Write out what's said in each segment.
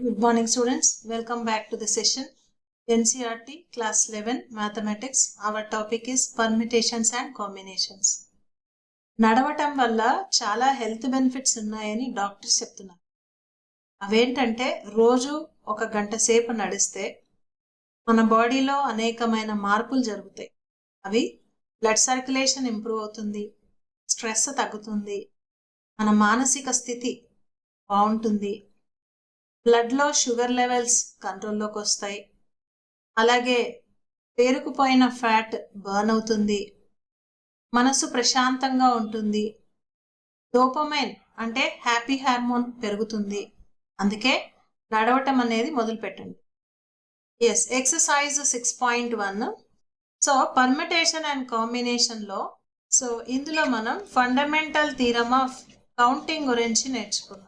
Good morning students. Welcome back to the session. NCERT class 11 mathematics. Our topic is permutations and combinations. నడవటం వల్ల చాలా health benefits ఉన్నాయని doctors చెప్తున్నారు. అవేంటంటే రోజు 1 గంట సేపు నడిస్తే మన బాడీలో అనేకమైన మార్పులు జరుగుతాయి. అవి బ్లడ్ సర్క్యులేషన్ ఇంప్రూవ్ అవుతుంది, స్ట్రెస్ తగ్గుతుంది, మన మానసిక స్థితి బాగుంటుంది, బ్లడ్లో షుగర్ లెవెల్స్ కంట్రోల్లోకి వస్తాయి, అలాగే పేరుకుపోయిన ఫ్యాట్ బర్న్ అవుతుంది, మనసు ప్రశాంతంగా ఉంటుంది, డోపమైన్ అంటే హ్యాపీ హార్మోన్ పెరుగుతుంది. అందుకే నడవటం అనేది మొదలు పెట్టండి. ఎక్సర్సైజ్ 6.1. సో పర్మిటేషన్ అండ్ కాంబినేషన్లో ఇందులో మనం ఫండమెంటల్ థీరమ్ ఆఫ్ కౌంటింగ్ గురించి నేర్చుకున్నాం.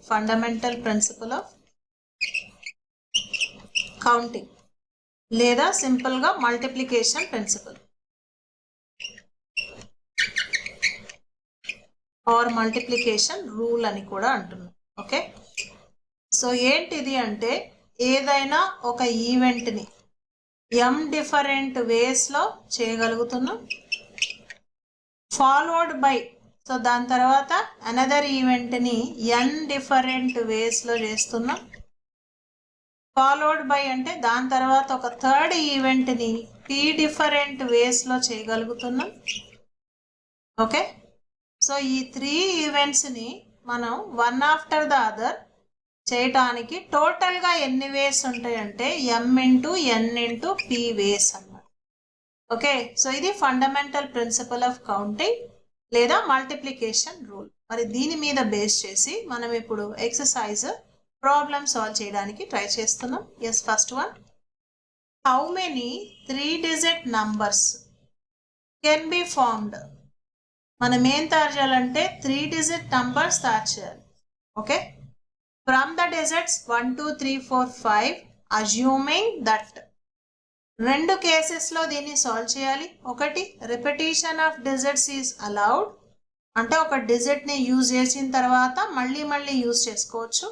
ఫండమెంటల్ ప్రిన్సిపల్ ఆఫ్ కౌంటింగ్ లేదా సింపుల్గా multiplication principle or multiplication rule అని కూడా అంటున్నాం. ఓకే, సో ఏంటిది అంటే ఏదైనా ఒక ఈవెంట్ని m డిఫరెంట్ వేస్లో చేయగలుగుతున్నాం, ఫాలోడ్ బై సో దాని తర్వాత అనదర్ ఈవెంట్ని n డిఫరెంట్ వేస్లో చేస్తున్నాం, ఫాలోడ్ బై అంటే దాని తర్వాత ఒక థర్డ్ ఈవెంట్ని p డిఫరెంట్ వేస్లో చేయగలుగుతున్నాం. ఓకే, సో ఈ 3 ఈవెంట్స్ని మనం వన్ ఆఫ్టర్ ద అదర్ చేయటానికి టోటల్గా ఎన్ని వేస్ ఉంటాయంటే m into n into p వేస్ అన్నమాట. ఓకే, సో ఇది ఫండమెంటల్ ప్రిన్సిపల్ ఆఫ్ కౌంటింగ్ లేదా మల్టిప్లికేషన్ రూల్. మరి దీని మీద బేస్ చేసి మనం ఇప్పుడు ఎక్సర్సైజ్ ప్రాబ్లమ్ సాల్వ్ చేయడానికి ట్రై చేస్తున్నాం. First one, how many 3-digit numbers can be formed? మనం ఏం తయారు చేయాలంటే 3-digit నంబర్స్ తయారు చేయాలి. Okay, from the digits 1 2 3 4 5 assuming that. 2 కేసెస్లో దీన్ని సాల్వ్ చేయాలి. ఒకటి, repetition of digits is allowed, అంటే ఒక డిజిట్ని యూజ్ చేసిన తర్వాత మళ్ళీ యూజ్ చేసుకోవచ్చు.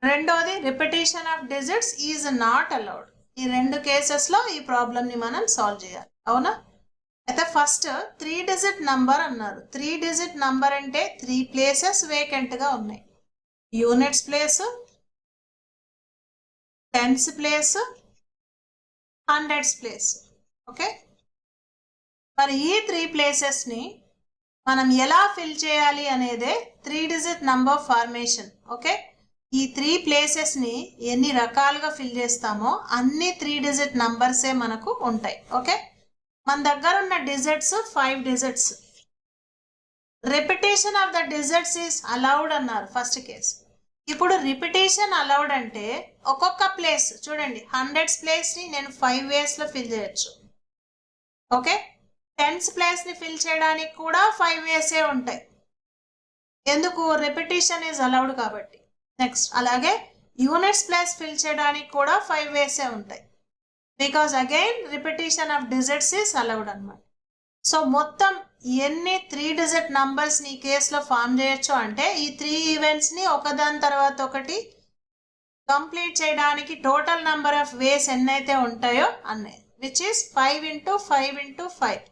రెండోది, repetition of digits is not allowed. ఈ 2 కేసెస్లో ఈ ప్రాబ్లమ్ని మనం సాల్వ్ చేయాలి. అవునా? అయితే ఫస్ట్ 3-digit నంబర్ అన్నారు. 3-digit నంబర్ అంటే 3 ప్లేసెస్ వేకెంట్గా ఉన్నాయి. Units place, tens place, hundreds place. Okay, మరి ఈ 3 ప్లేసెస్ని మనం ఎలా ఫిల్ చేయాలి అనేదే 3-digit నంబర్ ఫార్మేషన్. ఓకే, ఈ 3 ప్లేసెస్ని ఎన్ని రకాలుగా ఫిల్ చేస్తామో అన్ని 3-digit నంబర్సే మనకు ఉంటాయి. ఓకే, మన దగ్గర ఉన్న digits 5 digits. Repetition of the digits is allowed అన్నారు ఫస్ట్ కేసు. ఇప్పుడు రిపిటేషన్ అలౌడ్ అంటే ఒక్కొక్క ప్లేస్ చూడండి, హండ్రెడ్స్ ప్లేస్ని నేను 5 వేస్లో ఫిల్ చేయొచ్చు. ఓకే, టెన్స్ ప్లేస్ని ఫిల్ చేయడానికి కూడా 5 వేసే ఉంటాయి. ఎందుకు? రిపిటేషన్ ఈజ్ అలౌడ్ కాబట్టి. నెక్స్ట్, అలాగే యూనిట్స్ ప్లేస్ ఫిల్ చేయడానికి కూడా 5 వేసే ఉంటాయి. Because again repetition of digits is allowed అనమాట. సో మొత్తం ఎన్ని 3-digit నంబర్స్ని ఈ కేసులో ఫామ్ చేయొచ్చు అంటే ఈ 3 ఈవెంట్స్ని ఒకదాని తర్వాత ఒకటి కంప్లీట్ చేయడానికి టోటల్ నెంబర్ ఆఫ్ వేస్ ఎన్నైతే ఉంటాయో అన్నీ, విచ్ ఈస్ 5 ఇంటూ 5 ఇంటూ 5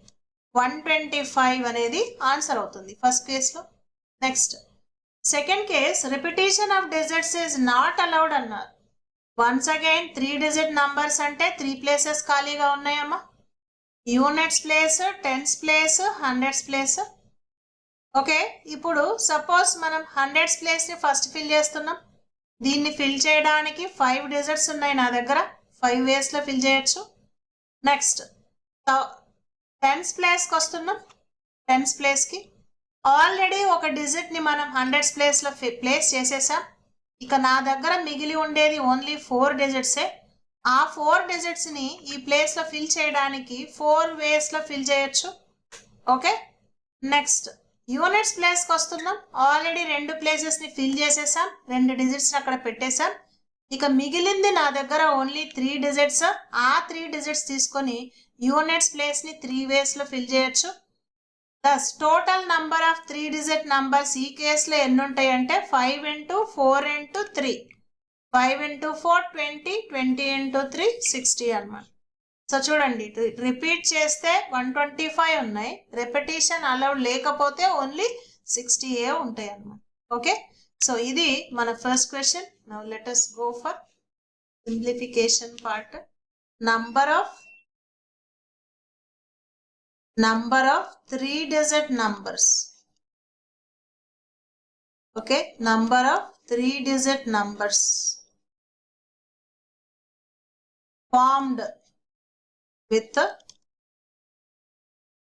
125 అనేది ఆన్సర్ అవుతుంది ఫస్ట్ కేసులో. Next, second case, repetition of digits is not allowed అన్నారు. వన్స్ అగైన్ 3-digit నంబర్స్ అంటే 3 ప్లేసెస్ ఖాళీగా ఉన్నాయమ్మా. Units place, tens place, hundreds place. Okay, ఇప్పుడు సపోజ్ మనం హండ్రెడ్స్ ప్లేస్ని ఫస్ట్ ఫిల్ చేస్తున్నాం. దీన్ని ఫిల్ చేయడానికి 5 డిజిట్స్ ఉన్నాయి నా దగ్గర, 5 వేస్లో ఫిల్ చేయొచ్చు. నెక్స్ట్, టెన్స్ ప్లేస్కి వస్తున్నాం. టెన్స్ ప్లేస్కి ఆల్రెడీ ఒక డిజిట్ని మనం హండ్రెడ్స్ ప్లేస్లో ప్లేస్ చేసేసాం. ఇక నా దగ్గర మిగిలి ఉండేది ఓన్లీ 4 డిజిట్సే. ఆ 4 డిజిట్స్ని ఈ ప్లేస్లో ఫిల్ చేయడానికి 4 వేస్లో ఫిల్ చేయొచ్చు. ఓకే, నెక్స్ట్ యూనిట్స్ ప్లేస్కి వస్తున్నాం. ఆల్రెడీ 2 ప్లేసెస్ని ఫిల్ చేసేసాం, 2 డిజిట్స్ని అక్కడ పెట్టేశాం. ఇక మిగిలింది నా దగ్గర ఓన్లీ 3 డిజిట్స్. ఆ 3 డిజిట్స్ తీసుకొని యూనిట్స్ ప్లేస్ని 3 వేస్లో ఫిల్ చేయొచ్చు. Thus total number of 3-digit numbers ఈ కేసులో ఎన్ని ఉంటాయి అంటే 5 ఇంటూ 4 ఇంటూ 3 5 into 4 20, 20 into 3 60 అన్నమాట. సో చూడండి, రిపీట్ చేస్తే 125 ఉన్నాయి, రెపిటేషన్ అలౌడ్ లేకపోతే ఓన్లీ 60 ఉంటాయి అన్నమాట. ఓకే, సో ఇది మన first question. Now let us go for simplification part. number of 3-digit numbers. Okay, number of 3-digit numbers formed with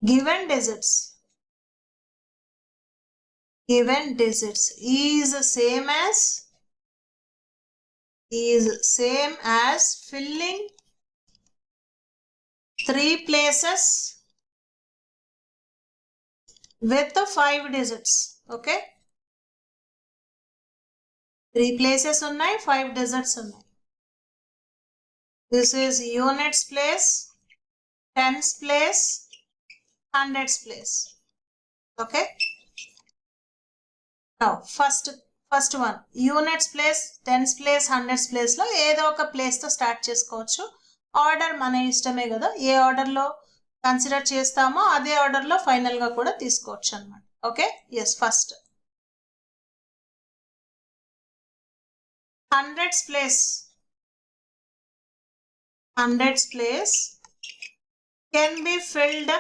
given digits is same as filling 3 places with 5 digits. Okay, 3 places ఉన్నాయి, 5 digits ఉన్నాయి. This is units place, tens place, hundreds place. Okay, now first one units place, tens place, hundreds place లో ఏదో ఒక place తో start చేసుకోవచ్చు. Order మన ఇష్టమే కదా, ఏ ఆర్డర్ లో కన్సిడర్ చేస్తామో అదే ఆర్డర్ లో ఫైనల్ గా కూడా తీసుకోవచ్చు అన్నమాట. Okay, yes, first hundreds place can be filled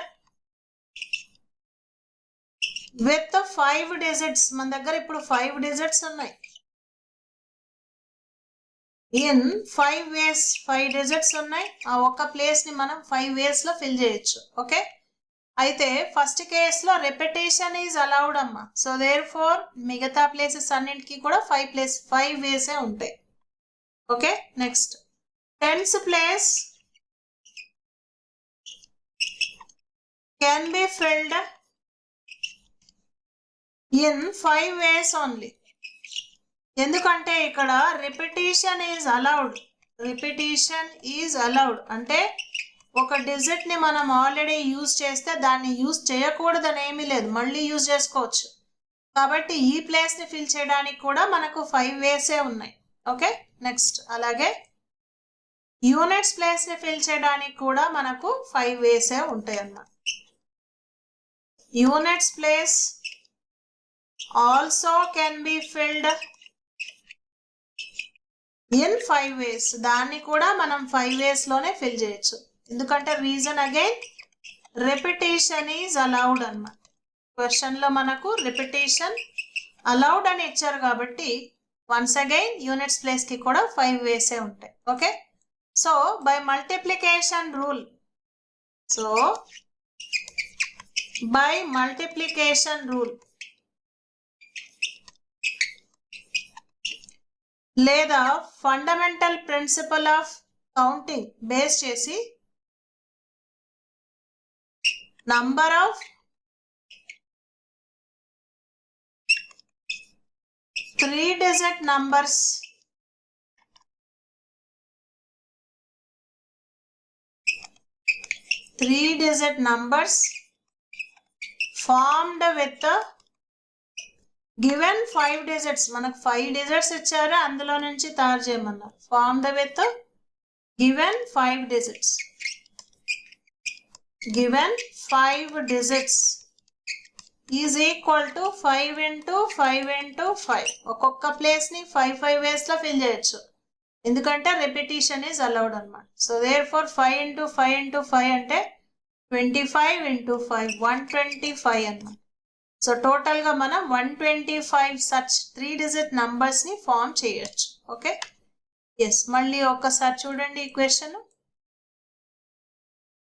with 5 digits. మన దగ్గర ఇప్పుడు 5 digits ఉన్నాయి. ఇన్ 5 ways 5 digits ఉన్నాయి. ఆ ఒక్క ప్లేస్ ని మనం 5 ways లో ఫిల్ చేయొచ్చు. ఓకే, అయితే ఫస్ట్ కేస్ లో రెపిటేషన్ ఈజ్ అలౌడ్ అమ్మా. సో దేర్ ఫోర్ మిగతా ప్లేసెస్ అన్నింటికి కూడా 5 ways ఉంటాయి. Okay, next tens place can be filled in 5 ways only. ఎందుకంటే ఇక్కడ రిపిటేషన్ ఈజ్ అలౌడ్ అంటే ఒక డిజిట్ ని మనం ఆల్రెడీ యూజ్ చేస్తే దాన్ని యూజ్ చేయకూడదని ఏమీ లేదు, మళ్ళీ యూజ్ చేసుకోవచ్చు. కాబట్టి ఈ ప్లేస్ ని ఫిల్ చేయడానికి కూడా మనకు 5 ways ఉన్నాయి. ఓకే, నెక్స్ట్ అలాగే యూనిట్స్ ప్లేస్ ని ఫిల్ చేయడానికి కూడా మనకు 5 ways ఉంటాయి అన్నమాట. Units place also can be filled in 5 ways. దాన్ని కూడా మనం 5 ways లోనే ఫిల్ చేయొచ్చు. ఎందుకంటే reason again repetition is allowed అన్నమాట. క్వశ్చన్ లో మనకు రెపిటేషన్ అలౌడ్ అని ఇచ్చారు కాబట్టి వన్స్ అగైన్ యూనిట్స్ ప్లేస్ కి కూడా 5 ways ఉంటాయి. Okay, so by multiplication rule లేదా fundamental principle of counting base చేసి number of 3-digit numbers formed with the given 5 digits. మనకు 5 digits ఇచ్చారు, అందులో నుంచి తయారు చేయమన్నారు. formed with given 5 digits is equal to 5 into 5 into 5. ఒక్కొక్క ప్లేస్ ని 5 ways లో ఫిల్ చేయొచ్చు ఎందుకంటే రెపిటేషన్ ఈజ్ అలౌడ్ అన్నమాట. So there four 5 into 5 into 5 అంటే 25 into 5 125 అన్నమాట. సో టోటల్ గా మనం 125 సచ్ 3-digit నంబర్స్ ని ఫామ్ చేయొచ్చు. ఓకే, ఎస్, మళ్ళీ ఒక్కసారి చూడండి ఈ క్వశ్చన్.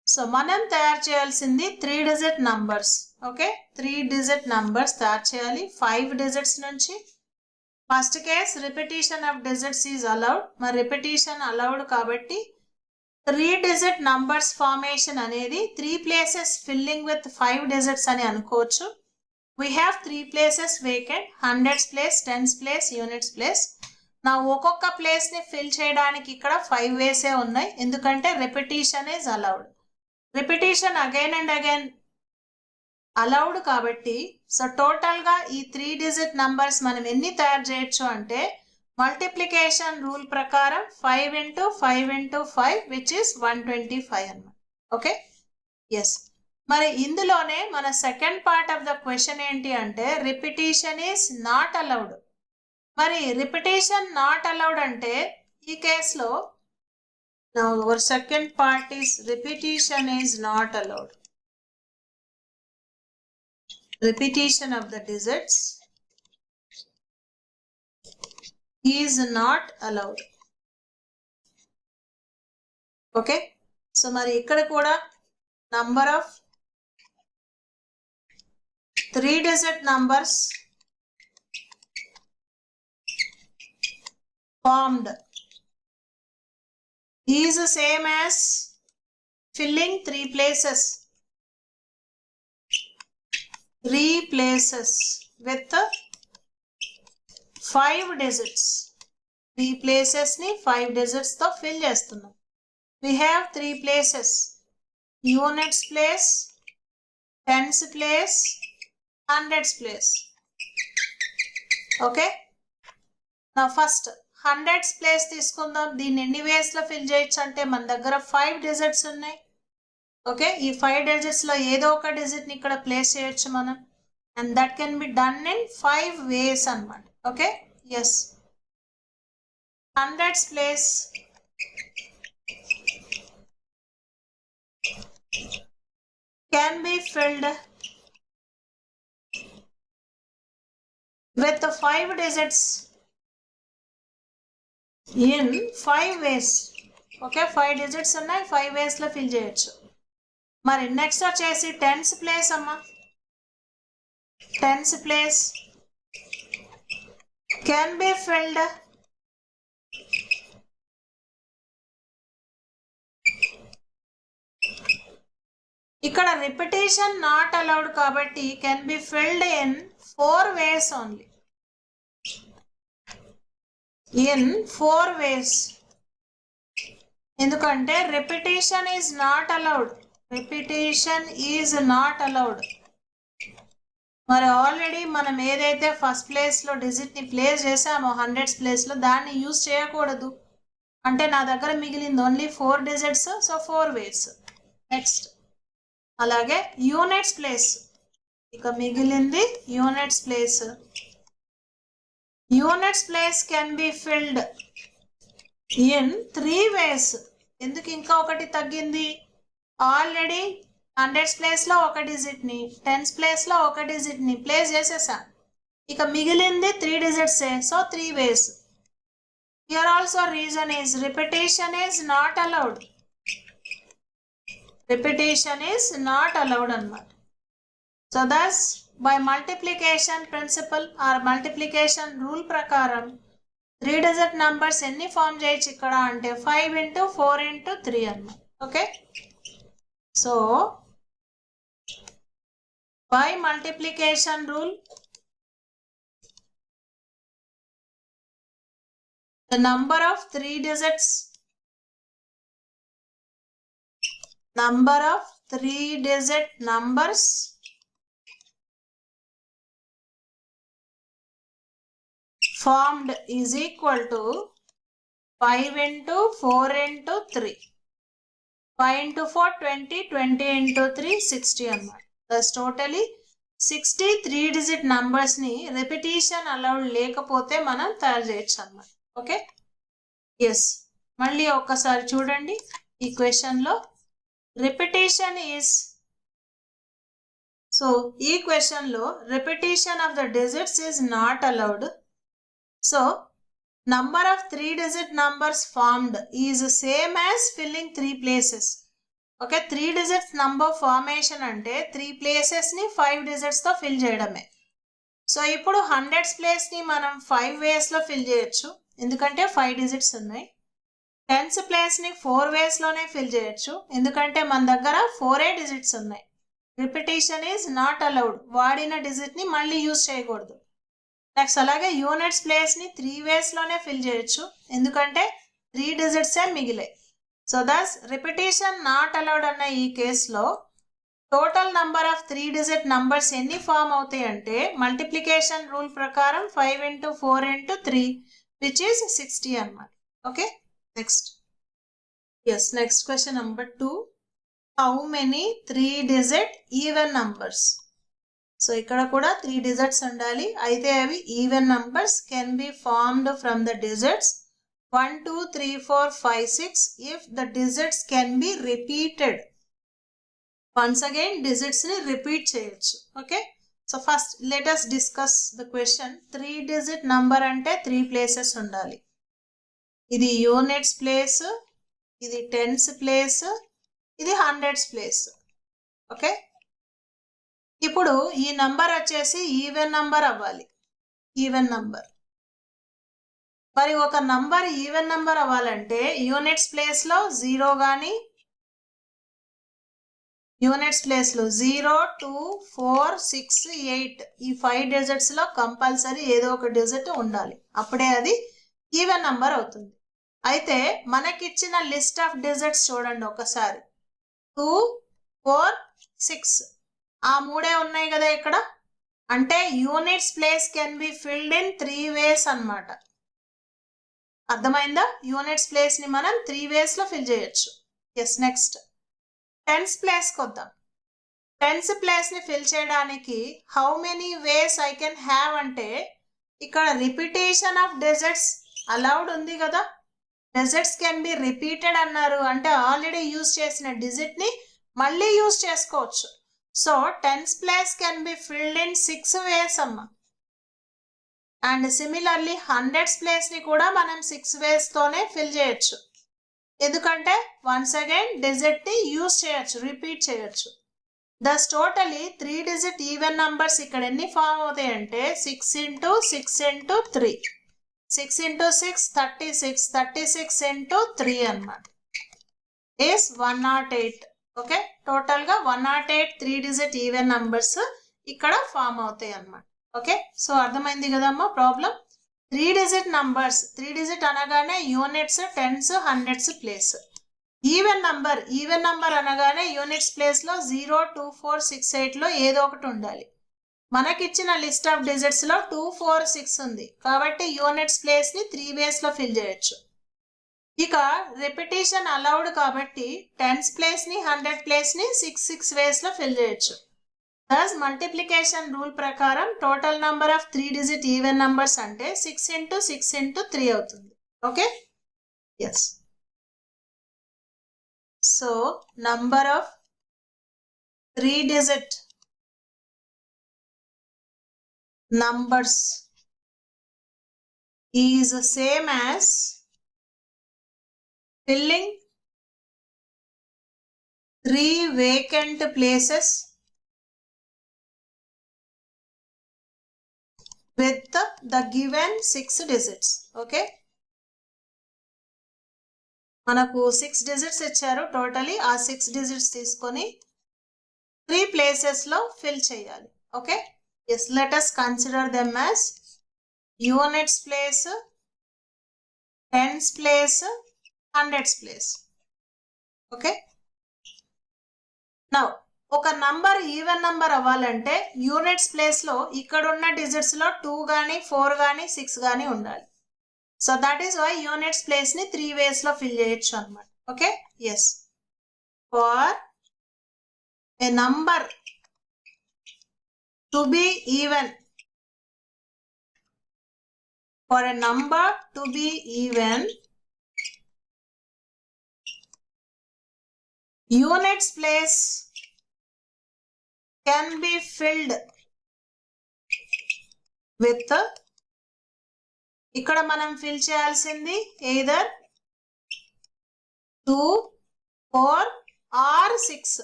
సో మనం తయారు చేయాల్సింది 3-digit numbers. Okay, 3-digit numbers తయారు చేయాలి 5 digits నుంచి. First case repetition of digits is allowed. మరి రిపిటేషన్ అలౌడ్ కాబట్టి 3-digit నంబర్స్ ఫార్మేషన్ అనేది 3 places ఫిల్లింగ్ విత్ 5 digits అని అనుకోవచ్చు. We have 3 places vacant, hundreds place, tens place, units place. నా ఒక్కొక్క ప్లేస్ ని ఫిల్ చేయడానికి ఇక్కడ 5 ways ఉన్నాయి ఎందుకంటే repetition is allowed. Repetition again and again allowed కాబట్టి సో టోటల్ గా ఈ 3-digit నంబర్స్ మనం ఎన్ని తయారు చేయొచ్చు అంటే మల్టిప్లికేషన్ రూల్ ప్రకారం 5 into 5 into 5 విచ్ ఇస్ 125 అన్నమాట. Okay, yes. మరి ఇందులోనే మన second part of the question ఏంటి అంటే రిపిటీషన్ ఈస్ నాట్ అలౌడ్. మరి రిపిటీషన్ నాట్ అలౌడ్ అంటే ఈ కేసులో our second part is repetition is not allowed. Repetition of the digits is not allowed. Okay, so మరి ఇక్కడ కూడా number of 3-digit numbers formed is the same as filling 3 places with 5 digits. 3 places ni 5 digits తో fill చేస్తున్నాం. We have 3 places: units place, tens place, hundreds place. Okay, now first hundreds place తీసుకుందాం. దీన్ని ఎన్ని ways లో fill చేయొచ్చు అంటే మన దగ్గర 5 digits ఉన్నాయి. ఓకే, ఈ 5 digits లో ఏదో ఒక digit ని ఇక్కడ ప్లేస్ చేయొచ్చు మనం, and that can be done in 5 ways అన్నమాట. Okay, yes. hundreds place can be filled with the 5 digits in 5 ways. Okay, 5 digits ఉన్నాయి, 5 ways లో ఫిల్ చేయొచ్చు. మరి నెక్స్ట్ వచ్చేసి టెన్స్ ప్లేస్ అమ్మా. Tens place can be filled ఇక్కడ repetition not allowed కాబట్టి can be filled in 4 ways only. In 4 ways. ఎందుకంటే repetition is not allowed. Repetition is not allowed. మరి ఆల్రెడీ మనం ఏదైతే ఫస్ట్ ప్లేస్లో డిజిట్ని ప్లేస్ చేసామో హండ్రెడ్స్ ప్లేస్లో దాన్ని యూజ్ చేయకూడదు. అంటే నా దగ్గర మిగిలింది only 4 digits, so 4 ways. Next అలాగే యూనిట్స్ ప్లేస్, ఇక మిగిలింది units place. Units place can be filled in 3 ways. ఎందుకు ఇంకా ఒకటి తగ్గింది? ఆల్రెడీ హండ్రెడ్స్ ప్లేస్లో ఒక డిజిట్ని, టెన్స్ ప్లేస్లో ఒక డిజిట్ని ప్లేస్ చేసేసా. ఇక మిగిలింది 3 digits, so 3 ways. Here also reason is repetition is not allowed. Repetition is not allowed అన్నమాట. So thus by multiplication principle or multiplication rule ప్రకారం 3-digit numbers ఎన్ని ఫామ్ చేయొచ్చు ఇక్కడ అంటే 5 into 4 into 3 అన్నమాట. Okay, so by multiplication rule the number of 3-digit numbers formed is equal to 5 into 4 into 3. 5 into 4 20, 20 into 3 60 అన్నమాట. Thus totally 60 3-digit numbers ని repetition allowed లేకపోతే మనం తయారు చేయొచ్చు అన్నమాట. Okay, yes. మళ్ళీ ఒక్కసారి చూడండి ఈ క్వశ్చన్లో రిపిటేషన్ ఈజ్, సో ఈ క్వశ్చన్లో repetition of the digits is not allowed. So number of 3-digit numbers formed is same as filling 3 places. Okay, 3-digit number formation అంటే 3 ప్లేసెస్ని 5 digitsతో ఫిల్ చేయడమే. సో ఇప్పుడు హండ్రెడ్స్ ప్లేస్ని మనం 5 waysలో ఫిల్ చేయొచ్చు, ఎందుకంటే 5 digits ఉన్నాయి. టెన్స్ ప్లేస్ని 4 waysలోనే ఫిల్ చేయొచ్చు, ఎందుకంటే మన దగ్గర 4 digits ఉన్నాయి. రిపిటేషన్ ఈజ్ నాట్ అలౌడ్, వాడిన డిజిట్ని మళ్ళీ యూజ్ చేయకూడదు. నెక్స్ట్ అలాగే యూనిట్స్ ప్లేస్ని 3 waysలోనే ఫిల్ చేయొచ్చు, ఎందుకంటే 3 digits మిగిలే. So thus repetition not allowed అన్న ఈ కేసులో total number of 3-digit numbers ఎన్ని ఫామ్ అవుతాయి అంటే మల్టిప్లికేషన్ రూల్ ప్రకారం 5 into 4 into 3 which is 60 అన్నమాట. Okay, next. Yes, next question number 2. How many 3-digit even numbers? So ఇక్కడ కూడా 3 digits ఉండాలి. అయితే అవి even numbers can be formed from the digits 1 2 3 4 5 6 if the digits can be repeated. Once again digits ని repeat చేయొచ్చు. Okay, so first let us discuss the question. 3-digit number అంటే 3 places ఉండాలి. ఇది యూనిట్స్ ప్లేస్, ఇది tens place, ఇది hundreds place. Okay, ఇప్పుడు ఈ number వచ్చేసి ఈవెన్ నంబర్ అవ్వాలి. Even number. మరి ఒక నంబర్ ఈవెన్ నంబర్ అవ్వాలంటే యూనిట్స్ ప్లేస్ లో 0 కానీ, యూనిట్స్ ప్లేస్ లో 0 2 4 6 8 ఈ 5 డిజిట్స్ లో కంపల్సరీ ఏదో ఒక డిజిట్ ఉండాలి. అప్పుడే అది ఈవెన్ నంబర్ అవుతుంది. అయితే మనకిచ్చిన లిస్ట్ ఆఫ్ డిజిట్స్ చూడండి ఒకసారి. 2 4 6 ఆ మూడే ఉన్నాయి కదా ఇక్కడ. అంటే units place can be filled in 3 ways అన్నమాట. అర్థమైందా? యూనిట్స్ ప్లేస్ ని మనం 3 ways లో ఫిల్ చేయొచ్చు. ఎస్, నెక్స్ట్ టెన్స్ ప్లేస్ కొద్దాం. టెన్స్ ప్లేస్ ని ఫిల్ చేయడానికి how many ways I can have అంటే ఇక్కడ రిపిటేషన్ ఆఫ్ డిజిట్స్ అలౌడ్ ఉంది కదా. డిజిట్స్ కెన్ బి రిపీటెడ్ అన్నారు అంటే ఆల్రెడీ యూజ్ చేసిన డిజిట్ ని మళ్ళీ యూజ్ చేసుకోవచ్చు. So tens place can be filled in 6 ways అమ్మా. అండ్ సిమిలర్లీ హండ్రెడ్స్ ప్లేస్ ని కూడా మనం 6 ways తోనే ఫిల్ చేయొచ్చు. ఎందుకంటే వన్స్ అగైన్ డిజిట్ ని యూజ్ చేయొచ్చు, రిపీట్ చేయొచ్చు. దస్ టోటలీ 3-digit ఈవెన్ నంబర్స్ ఇక్కడ ఎన్ని ఫామ్ అవుతాయి అంటే 6 into 6 into 3, 6 into 6 36, 36 into 3 అన్నమాట is 108. ఓకే, టోటల్ గా 108 3-digit ఈవెన్ నంబర్స్ ఇక్కడ ఫామ్ అవుతాయి అన్నమాట. ఓకే, సో అర్థమైంది కదమ్మా ప్రాబ్లం. 3-digit నంబర్స్, 3-digit అనగానే units, tens, hundreds place. Even number అనగానే యూనిట్స్ ప్లేస్ లో 0 2 4 6 8 లో ఏదో ఒకటి ఉండాలి. మనకిచ్చిన లిస్ట్ ఆఫ్ డిజిట్స్ లో 2 4 6 ఉంది కాబట్టి యూనిట్స్ ప్లేస్ ని 3 ways లో ఫిల్ చేయొచ్చు. ఇక రిపిటేషన్ అలౌడ్ కాబట్టి టెన్స్ ప్లేస్ ని, 100 ప్లేస్ ని 6 ways లో ఫిల్ చేయొచ్చు. దస్ మల్టిప్లికేషన్ రూల్ ప్రకారం total number of 3-digit even numbers అంటే 6 into 6 into 3 అవుతుంది. Okay, yes. So number of 3-digit numbers is same as filling 3 vacant places with the given 6 digits. Okay, మనకు 6 digits ఇచ్చారు. Totally ఆ 6 digits తీసుకొని 3 places లో fill చేయాలి. Okay, yes, let us consider them as units place, tens place, hundreds place. Okay, now ఒక number even number అవ్వాలంటే units place లో ఇక్కడ ఉన్న డిజిట్స్ లో 2 గానీ 4 గానీ 6 గానీ ఉండాలి. So that is why units place ని 3 ways లో ఫిల్ చేయొచ్చు అన్నమాట. Okay, yes. For a number to be even, for a number to be even, units place can be filled with, ఇక్కడ మనం ఫిల్ చేయాల్సింది either 2 4 or 6,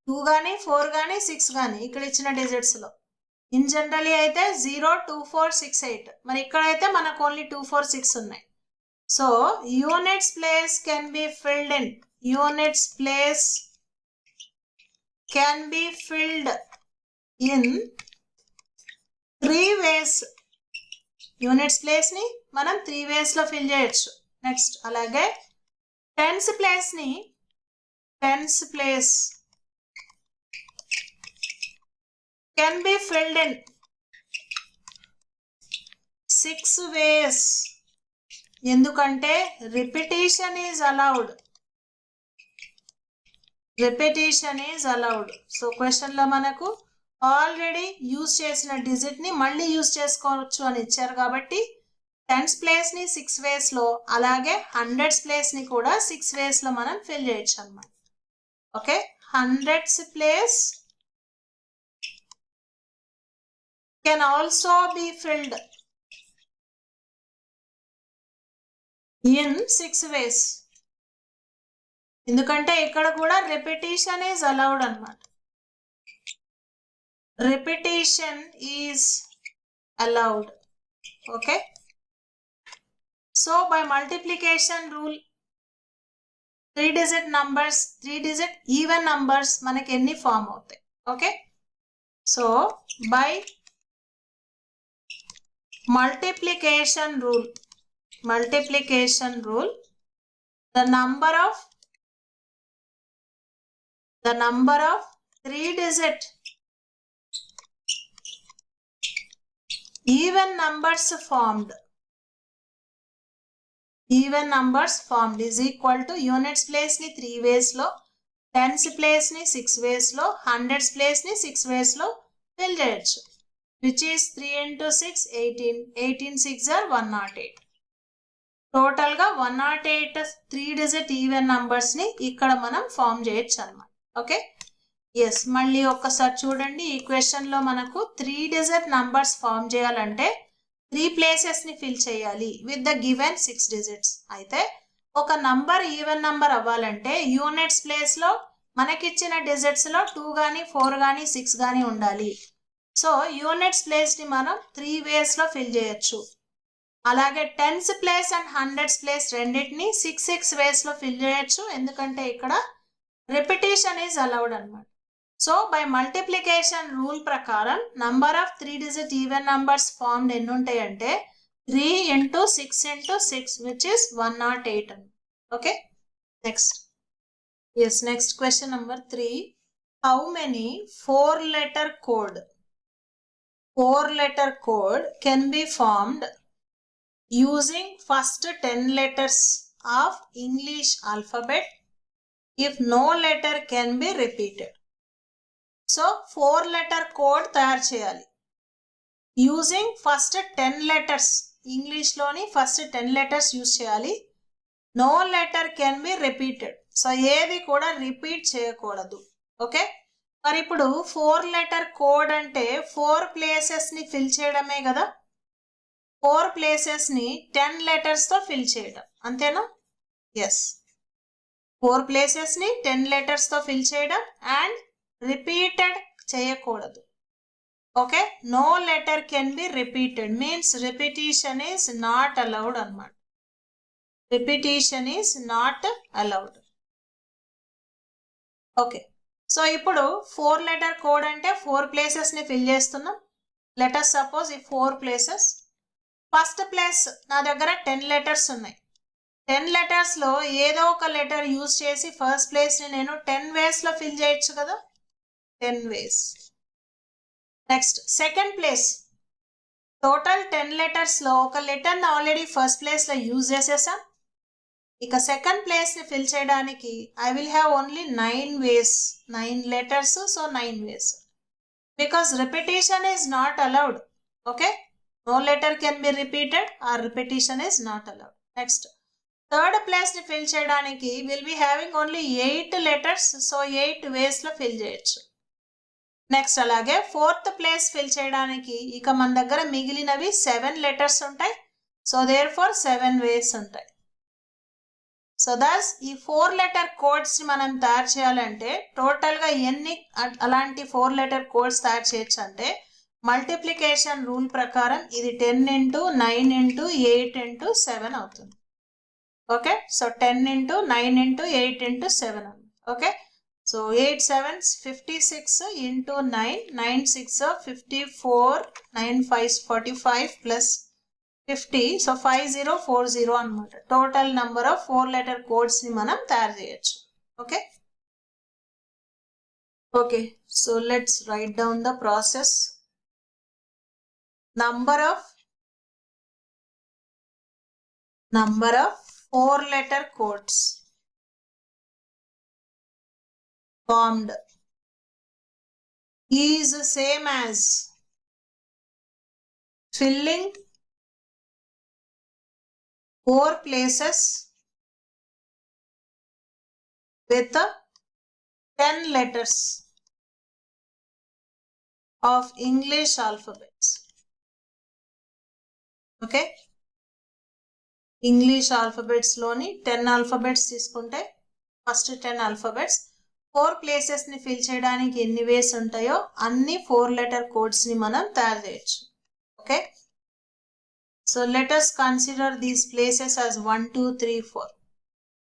2 గానీ 4 గానీ 6 గానీ ఇక్కడ ఇచ్చిన డిజిట్స్ లో. ఇన్ జనరలీ అయితే 0 2 4 6 8, మరి ఇక్కడైతే మనకు ఓన్లీ 2 4 6 ఉన్నాయి. So units place can be filled in, units place can be filled in 3 ways. Units place ని మనం 3 ways లో ఫిల్ చేయొచ్చు. నెక్స్ట్ అలాగే టెన్స్ ప్లేస్ ని, tens place can be filled in 6 ways. ఎందుకంటే repetition is allowed. Repetition is allowed. So క్వశ్చన్లో మనకు already use చేసిన డిజిట్ని మళ్ళీ యూజ్ చేసుకోవచ్చు అని ఇచ్చారు కాబట్టి టెన్స్ ప్లేస్ని 6 వేస్లో అలాగే హండ్రెడ్స్ ప్లేస్ని కూడా 6 వేస్లో మనం ఫిల్ చేయొచ్చు అన్నమాట. Okay, hundreds place can also be filled in 6 ways. ఎందుకంటే ఇక్కడ కూడా రిపిటేషన్ ఈజ్ అలౌడ్ అన్నమాట. Repetition is allowed. Okay, so by multiplication rule 3 digit numbers, 3 digit even numbers మనకి ఎన్ని ఫామ్ అవుతాయి. Okay, so by multiplication rule, the number of 3 digit even numbers formed is equal to units place ni 3 ways lo, tens place ni 6 ways lo, hundreds place ni 6 ways lo fill cheyochu, which is 3 into 6 18, 18 6 are 108. Total గా 108 3 digit even numbers ని ఇక్కడ మనం form చేయొచ్చు అన్నమాట. Okay, yes, మళ్ళీ ఒక్కసారి చూడండి. ఈ క్వశ్చన్ లో మనకు 3 డిజిట్ నంబర్స్ ఫామ్ చేయాలంటే 3 ప్లేసెస్ ని ఫిల్ చేయాలి విత్ ద గివెన్ 6 డిజిట్స్. అయితే ఒక నంబర్ ఈవెన్ నంబర్ అవ్వాలంటే యూనిట్స్ ప్లేస్ లో మనకిచ్చిన డిజిట్స్ లో 2 గానీ 4 గానీ 6 గానీ ఉండాలి. సో యూనిట్స్ ప్లేస్ ని మనం 3 వేస్ లో ఫిల్ చేయొచ్చు. అలాగే tens place and hundreds place రెండింటిని 6 వేస్ లో ఫిల్ చేయొచ్చు, ఎందుకంటే ఇక్కడ రిపిటేషన్ ఈజ్ అలౌడ్ అన్నమాట. సో బై మల్టిప్లికేషన్ రూల్ ప్రకారం number of 3 digit even numbers formed ఎన్ని ఉంటాయి అంటే 3 into 6 into 6 which is 108. Okay, next. Yes, next question number 3. How many 4-letter code can be formed using first 10 letters of English alphabet if no letter can be repeated. So 4-letter code తయారు చేయాలి using first 10 letters. English లోని first 10 letters use చేయాలి. No letter can be repeated. So ఏది కూడా repeat చేయకూడదు. Okay, మరి ఇప్పుడు 4-letter code అంటే 4 ప్లేసెస్ ని ఫిల్ చేయడమే కదా. 4 ప్లేసెస్ ని 10 letters తో ఫిల్ చేయడం, అంతేనా? ఎస్, 4 ప్లేసెస్ ని 10 letters తో ఫిల్ చేయడం అండ్ రిపీటెడ్ చేయకూడదు. Okay, no letter can be repeated means repetition is not allowed అన్నమాట. Repetition is not allowed. Okay, so ఇప్పుడు 4-letter కోడ్ అంటే 4 ప్లేసెస్ ని ఫిల్ చేస్తున్నాం. లెటర్స్ సపోజ్ ఈ 4 ప్లేసెస్. ఫస్ట్ ప్లేస్ నా దగ్గర 10 letters ఉన్నాయి. 10 letters లో ఏదో ఒక లెటర్ యూజ్ చేసి ఫస్ట్ ప్లేస్ ని నేను 10 వేస్ లో ఫిల్ చేయొచ్చు కదా, 10 ways. Next second place, total 10 letters లో ఒక లెటర్ ని ఆల్రెడీ ఫస్ట్ ప్లేస్ లో యూజ్ చేసేసాం. ఇక సెకండ్ ప్లేస్ ని ఫిల్ చేయడానికి I will have only 9 ways, 9 letters, so 9 ways. Because repetition is not allowed. Okay, no letter can be repeated or repetition is not allowed. Next third place ని fill చేయడానికి will be having only 8 letters, so 8 వేస్ లో fill చేయొచ్చు. Next అలాగే fourth place fill చేయడానికి ఇక మన దగ్గర మిగిలినవి 7 letters ఉంటాయి. సో దేర్ ఫోర్ 7 వేస్ ఉంటాయి. సో దస్ ఈ 4-letter కోడ్స్ ని మనం తయారు చేయాలంటే టోటల్ గా ఎన్ని అలాంటి 4-letter కోడ్స్ తయారు చేయొచ్చు అంటే మల్టిప్లికేషన్ రూల్ ప్రకారం ఇది 10 into 9 into 8 into 7 అవుతుంది. Okay, so 10 into 9 into 8 into 7. Okay, so 8 7s 56 into 9, 9 6 54, 9 5 45 plus 50, so 5040 అన్నమాట. Total number of 4-letter codes ని మనం తయారు చేయొచ్చు. Okay, okay, so let's write down the process. Number of number of 4-letter codes formed is same as filling 4 places with 10 letters of English alphabets. Okay, English alphabets loni 10 alphabets తీసుకుంటే first 10 alphabets 4 places ని fill చేయడానికి ఎన్ని వేస్ ఉంటాయో అన్ని 4 letter codes ని మనం తయారు చేయొచ్చు. Okay, so let us consider these places as 1 2 3 4.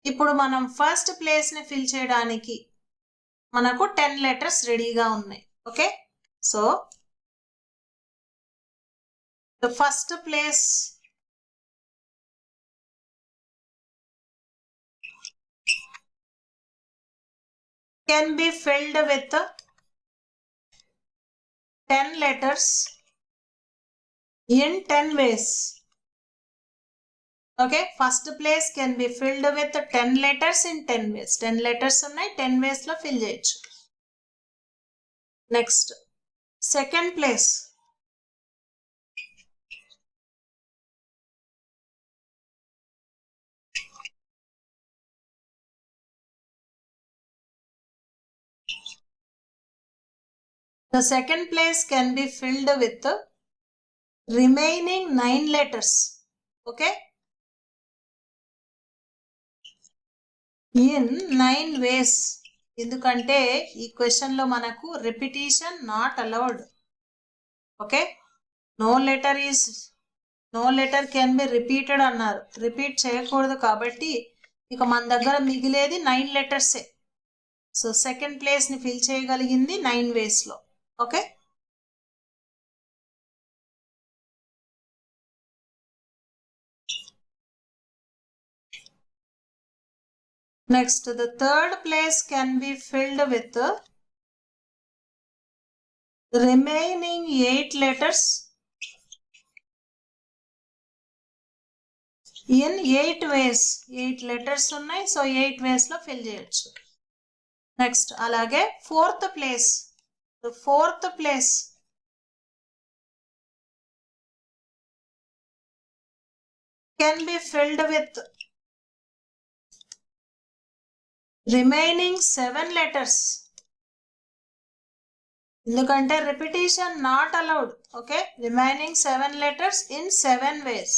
ఇప్పుడు మనం ఫస్ట్ ప్లేస్ ని ఫిల్ చేయడానికి మనకు 10 letters రెడీగా ఉన్నాయి. Okay, so the first place can be filled with 10 letters in 10 ways. Okay, first place can be filled with 10 letters in 10 ways. 10 letters ఉన్నాయి, 10 ways లో fill చేయొచ్చు. Next, second place the second place can be filled with the remaining 9 letters. Okay, in 9 ways. ఎందుకంటే ఈ question లో మనకు repetition not allowed. Okay, no letter can be repeated అన్నారు, repeat చేయకూడదు. కాబట్టి ఇక మన దగ్గర మిగిలేది 9 లెటర్సే. సో సెకండ్ ప్లేస్ ని ఫిల్ చేయగలిగింది 9 వేస్ లో. Okay, next, the third place can be filled with the remaining 8 letters in 8 ways. 8 letters ఉన్నాయి, సో 8 ways లో ఫిల్ చేయొచ్చు. నెక్స్ట్, అలాగే fourth place, the fourth place can be filled with remaining 7 letters. ఎందుకంటే repetition not allowed. Okay, remaining 7 letters in 7 ways.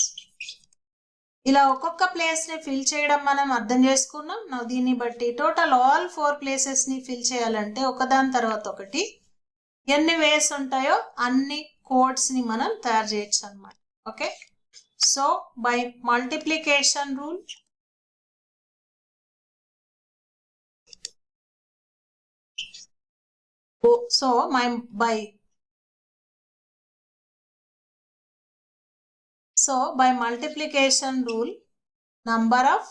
ఇలా ఒక్కొక్క place ని fill చేయడం మనం అర్థం చేసుకున్నాం. దీన్ని బట్టి టోటల్ ఆల్ 4 ప్లేసెస్ ని ఫిల్ చేయాలంటే ఒకదాని తర్వాత ఒకటి ఎన్ని వేస్ ఉంటాయో అన్ని కోడ్స్ ని మనం తయారు చేయొచ్చు అన్నమాట. Okay, so by multiplication rule by multiplication rule, number of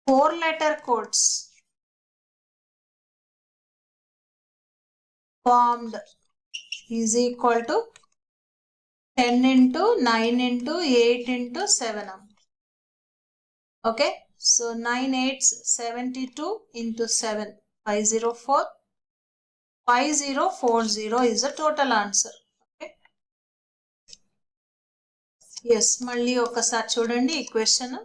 4-letter codes formed is equal to 10 into 9 into 8 into 7. Okay, so 9 8s 72 into 7 504 5040 is the total answer. Yes, మళ్ళీ ఒకసారి చూడండి ఈ క్వశ్చన్.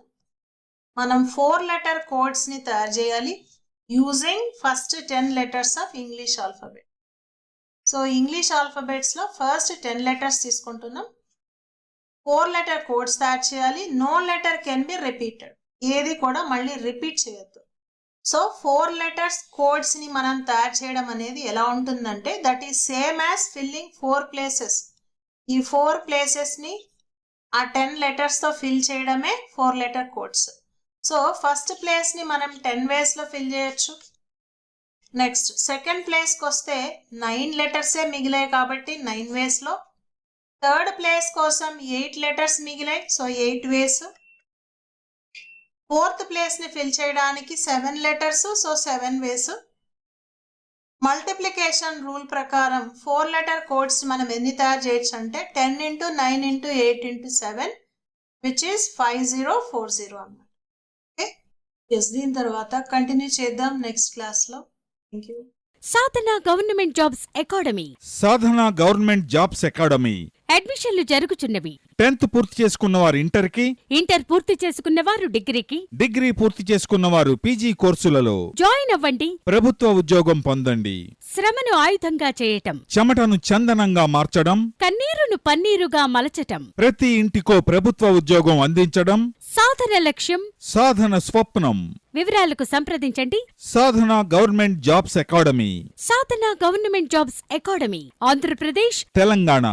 మనం 4-letter కోడ్స్ ని తయారు చేయాలి using first 10 letters of English alphabet. So English alphabets లో first 10 letters తీసుకుంటున్నాం. 4-letter కోడ్స్ తయారు చేయాలి. No letter can be repeated, ఏది కూడా మళ్ళీ రిపీట్ చేయొద్దు. సో 4 letters కోడ్స్ ని మనం తయారు చేయడం అనేది ఎలా ఉంటుందంటే that is same as filling 4 places. ఈ 4 places ని ఆ 10 letters తో ఫిల్ చేయడమే 4-letter codes. So first place ని మనం 10 ways లో ఫిల్ చేయొచ్చు. నెక్స్ట్, సెకండ్ ప్లేస్ కి వస్తే 9 letters మిగిలాయి కాబట్టి 9 ways లో. థర్డ్ ప్లేస్ కోసం 8 letters మిగిలాయి, సో 8 ways. ఫోర్త్ ప్లేస్ ని ఫిల్ చేయడానికి 7 letters, so 7 ways. Multiplication rule ప్రకారం 4 లెటర్ కోడ్స్ మనం ఎన్ని తయారు చేయొచ్చు అంటే 10 into 9 into 8 into 7 which is 5040 అన్నమాట. Okay, yes. దీని తర్వాత కంటిన్యూ చేద్దాం నెక్స్ట్ క్లాస్లో. Thank you. Sadhana government jobs academy. Sadhana government jobs academy అడ్మిషన్లు జరుగుచున్నవి. 10th పూర్తి చేసుకున్నవారు ఇంటర్కి, ఇంటర్ పూర్తి చేసుకున్నవారు డిగ్రీకి, డిగ్రీ పూర్తి చేసుకున్నవారు పీజీ కోర్సులలో జాయిన్ అవ్వండి. ప్రభుత్వ ఉద్యోగం పొందండి. శ్రమను ఆయుధంగా చేయటం, చెమటను చందనంగా మార్చడం, కన్నీరును పన్నీరుగా మలచటం ప్రతి ఇంటికో ప్రభుత్వ ఉద్యోగం అందించడం సాధన లక్ష్యం. సాధన స్వప్నం. వివరాలకు సంప్రదించండి. Sadhana government jobs academy, Sadhana government jobs academy, Andhra Pradesh, Telangana.